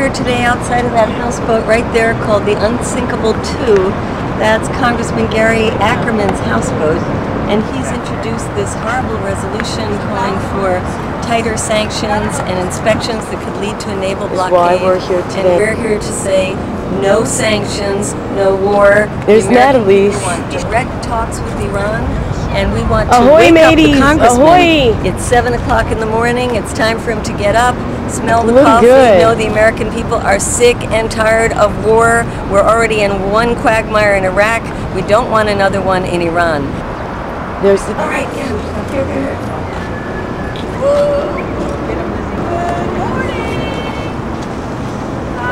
here today outside of that houseboat right there called the Unsinkable 2. That's Congressman Gary Ackerman's houseboat, and he's introduced this horrible resolution calling for tighter sanctions and inspections that could lead to a naval blockade. That's why we're here today. And we're here to say no sanctions, no war. There's Natalie. We want direct talks with Iran, and we want to Ahoy, wake mateys. up the congressman. Ahoy. It's 7 o'clock in the morning. It's time for him to get up, smell the Look coffee, good. know the American people are sick and tired of war. We're already in one quagmire in Iraq. We don't want another one in Iran. There's the... All right, yeah. Here.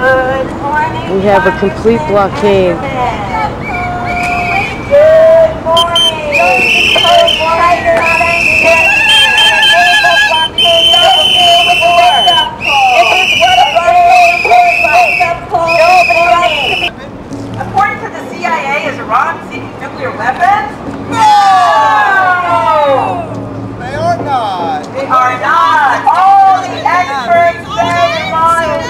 Good morning. We have a complete blockade. Good morning. According to the CIA, is Iran seeking nuclear weapons? No! They are not. They are not. All the experts say Iran is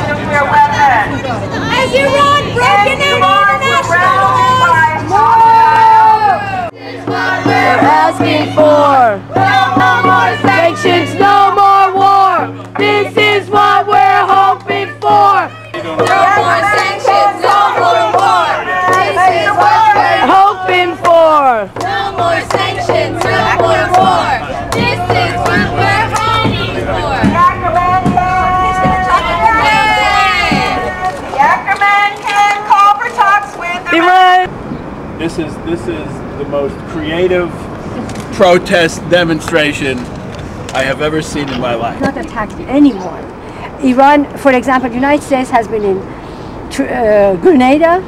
nuclear weapons. Has Iran broken any international laws? We're asking for no more sanctions, no more war. This is what we're hoping for. No more sanctions, no more war. This is what we're Hoping for. No more sanctions, no more war. This is what we're hoping for. The Ackerman can call for talks with Iran. This is the most creative protest demonstration I have ever seen in my life. Not attacked anyone. Iran, for example, the United States has been in Grenada,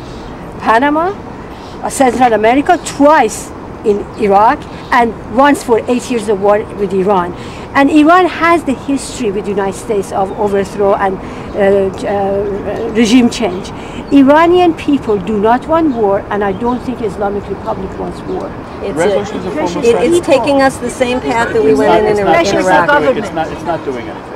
Panama, Central America, twice in Iraq, and once for 8 years of war with Iran. And Iran has the history with the United States of overthrow and regime change. Iranian people do not want war, and I don't think Islamic Republic wants war. It's taking us the same path that we went in Iraq. It's not doing anything.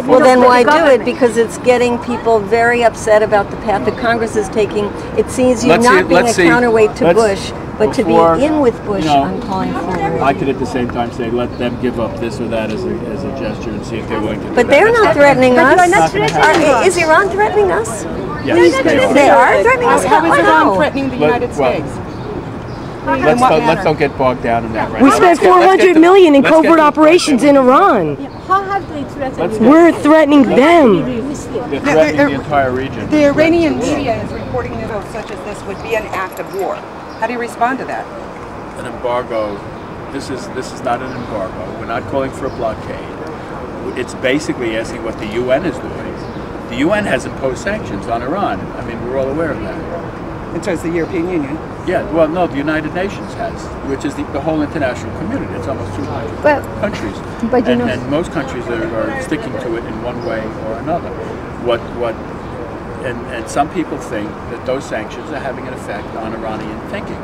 Well, then why do it? Because it's getting people very upset about the path that Congress is taking. It seems you not being a counterweight to Bush, but to be in with Bush on calling for war. I could at the same time say, let them give up this or that as a gesture and see if they're willing to do But that. they're not threatening us. Is Is Iran threatening us? Yes, They are threatening us. How is Iran threatening the United States? Let's don't get bogged down in that right now. We spent $400 million in covert operations in Iran. How have they threatened you? We're threatening them. They're threatening the entire region. The Iranian media is reporting news such as this would be an act of war. How do you respond to that? An embargo. This is not an embargo. We're not calling for a blockade. It's basically asking what the UN is doing. The UN has imposed sanctions on Iran. I mean, we're all aware of that. And so is the European Union. Yeah, well, no, the United Nations has, which is the whole international community. It's almost 200 countries. But you know, and most countries are sticking to it in one way or another. And some people think that those sanctions are having an effect on Iranian thinking.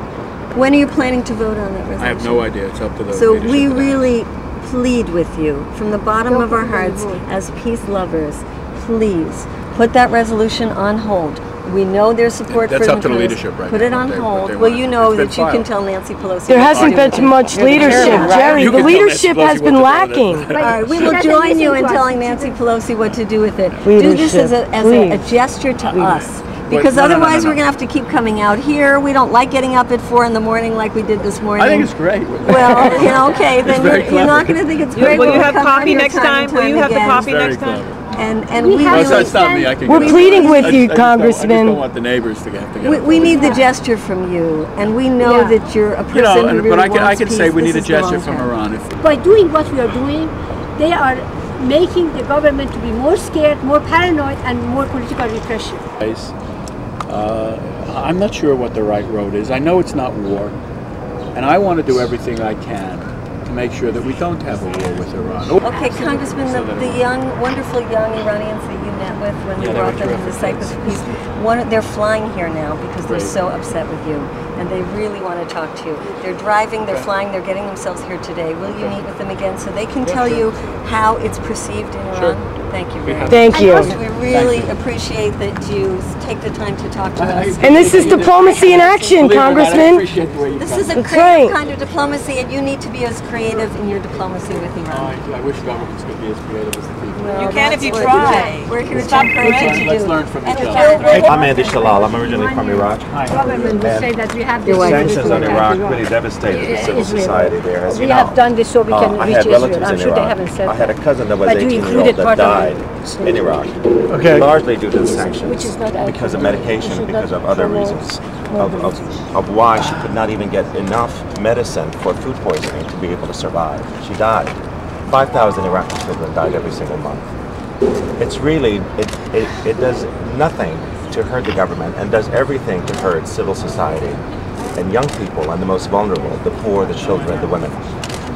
When are you planning to vote on that resolution? I have no idea. It's up to the So leadership we of the really plead with you from the bottom of our hearts as peace lovers, please put that resolution on hold. We know there's support That's for up to the Congress. leadership right Put now, it on what they hold. want. Well, you know It's been that you can filed. tell Nancy Pelosi. There what to hasn't do been with too it. much leadership, Jerry. You The can tell leadership Nancy has Pelosi been what to do lacking. with it. All right, we will join you in telling Nancy Pelosi what to do with it. Do this as a gesture to us. Because otherwise we're going to have to keep coming out here. We don't like getting up at 4 in the morning like we did this morning. I think it's great. Well, okay, then you're not going to think it's great. Will you have coffee next time? Will you have the coffee next time? And we really, It's not me. I can We're get pleading with you, I just Congressman. don't want the neighbors to have to get we need the gesture from you, and we know that you're a person who really but I wants can peace. say we need a This is the gesture long from term. Iran. by doing what we are doing, they are making the government to be more scared, more paranoid, and more political repression. I'm not sure what the right road is. I know it's not war, and I want to do everything I can to make sure that we don't have a war with Iran. Okay, Congressman, the young, wonderful young Iranians that you met with when you brought them to the Cyprus for Peace, they're flying here now because they're so upset with you. and they really want to talk to you. They're driving, they're flying, they're getting themselves here today. Will you meet with them again so they can tell you how it's perceived in Iran? Thank you very much. Thank you. We really appreciate that you take the time to talk to us. And this is diplomacy in action, Congressman. This is a That's creative right. kind of diplomacy, and you need to be as creative in your diplomacy with Iran. I wish governments could be as creative as the people. Well, You can if that's you what try. We're here to Stop encourage you to do. Let's learn from each And other. I'm Andy Shalal. I'm originally from Iraq. Government will say that we have this Sanctions on Iraq really devastated the civil society there, as you We know. have done this so we can I reach had Israel. relatives I'm in sure they Iraq. haven't said I had a cousin that was But you 18-year-old included that part died of in Iraq. Okay. Largely due to the sanctions, Which is not because of medication, which is because not of other promote reasons, of why she could not even get enough medicine for food poisoning to be able to survive. She died. 5,000 Iraqi children died every single month. It's really, it does nothing to hurt the government and does everything to hurt civil society and young people and the most vulnerable, the poor, the children, the women.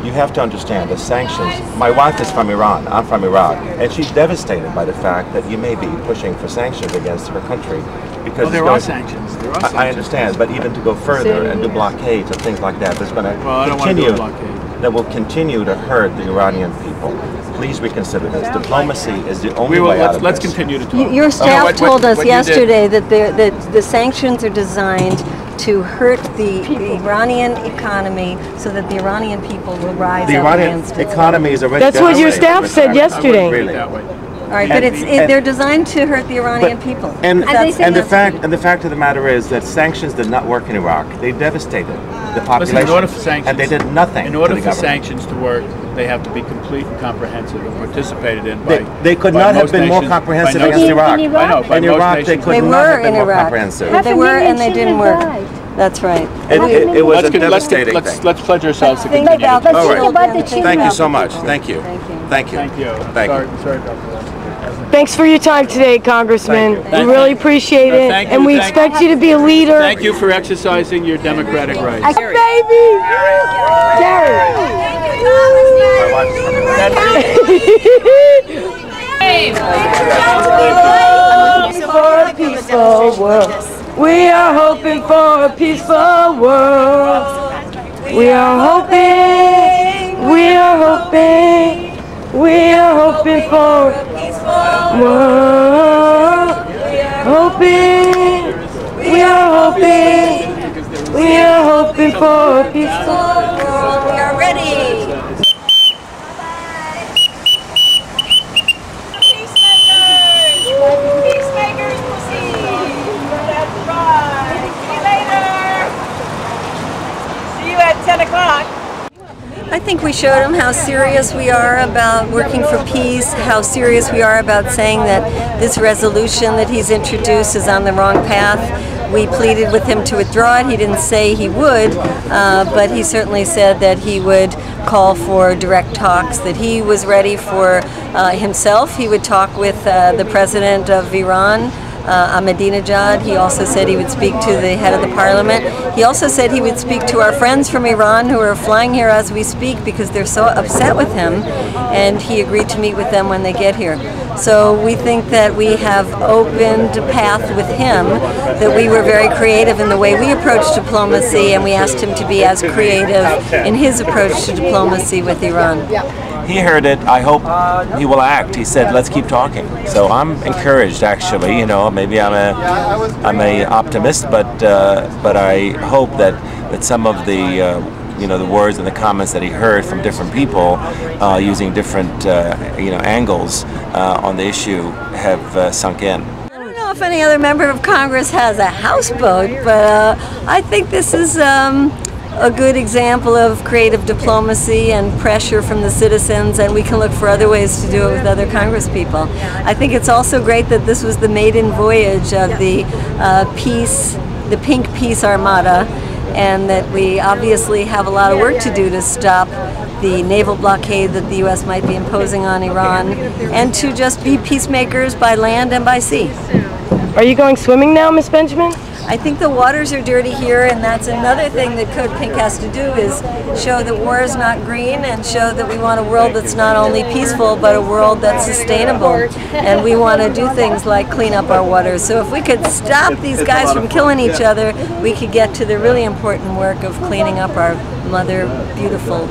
You have to understand the sanctions. My wife is from Iran, I'm from Iraq, and she's devastated by the fact that you may be pushing for sanctions against her country. Because Well, there are sanctions. There are sanctions. I understand, but even to go further and do blockades and things like that, there's going to Well, I don't want to do a continue, blockade. that will continue to hurt the Iranian people. Please reconsider this. Diplomacy is the only We will. way out of Let's this. continue to talk. Your staff what told us you did- yesterday that the sanctions are designed to hurt the Iranian economy so that the Iranian people will rise The up Iranian against it. economy is already That's what your devastated. staff said yesterday. Really. That way. All right, but they're designed to hurt the Iranian people. And That's- the fact of the matter is that sanctions did not work in Iraq. They devastated the population, Listen, in order for sanctions, and they did nothing. In order to the for government. sanctions to work, they have to be complete and comprehensive and participated in by. They could by not have most been more nations- comprehensive by against most- Iraq. In Iraq? I know. By In most Iraq, they nations- could They not were have been in more Iraq. comprehensive. They were, and they didn't work. That's right. It was a Let's devastating thing. let's pledge ourselves to Think continue. about to the All right. children. about the Think Thank you about so the much. children. Thank you. Thank you. Thank you. Thank you. Thank you. Sorry about that. Thanks for your time today, Congressman. Thank you. We Thank really you. appreciate it, Thank you. and we Thank expect you to be a leader. Thank you for exercising your democratic rights. Baby! Gary! For a peaceful world. We are hoping for a peaceful world. We are hoping, we are hoping, we are hoping for a peaceful world. Hoping, we are hoping, we are hoping for a peaceful world. We are ready. Peacemakers proceed. That's right. See you later. See you at 10 o'clock. I think we showed them how serious we are about working for peace, how serious we are about saying that this resolution that he's introduced is on the wrong path. We pleaded with him to withdraw it. He didn't say he would, but he certainly said that he would call for direct talks, that he was ready for himself. He would talk with the president of Iran, Ahmadinejad. He also said he would speak to the head of the parliament. He also said he would speak to our friends from Iran who are flying here as we speak because they're so upset with him, and he agreed to meet with them when they get here. So we think that we have opened a path with him, that we were very creative in the way we approach diplomacy, and we asked him to be as creative in his approach to diplomacy with Iran. He heard it. I hope he will act. He said, "Let's keep talking." So I'm encouraged, actually. You know, maybe I'm a optimist, but I hope that some of the the words and the comments that he heard from different people using different angles on the issue have sunk in. I don't know if any other member of Congress has a houseboat, but I think this is a good example of creative diplomacy and pressure from the citizens, and we can look for other ways to do it with other Congress people. I think it's also great that this was the maiden voyage of the Pink Peace Armada, and that we obviously have a lot of work to do to stop the naval blockade that the U.S. might be imposing on Iran, and to just be peacemakers by land and by sea. Are you going swimming now, Miss Benjamin? I think the waters are dirty here, and that's another thing that CODEPINK has to do, is show that war is not green, and show that we want a world that's not only peaceful, but a world that's sustainable. And we want to do things like clean up our waters. So if we could stop these guys from killing each other, we could get to the really important work of cleaning up our mother, beautiful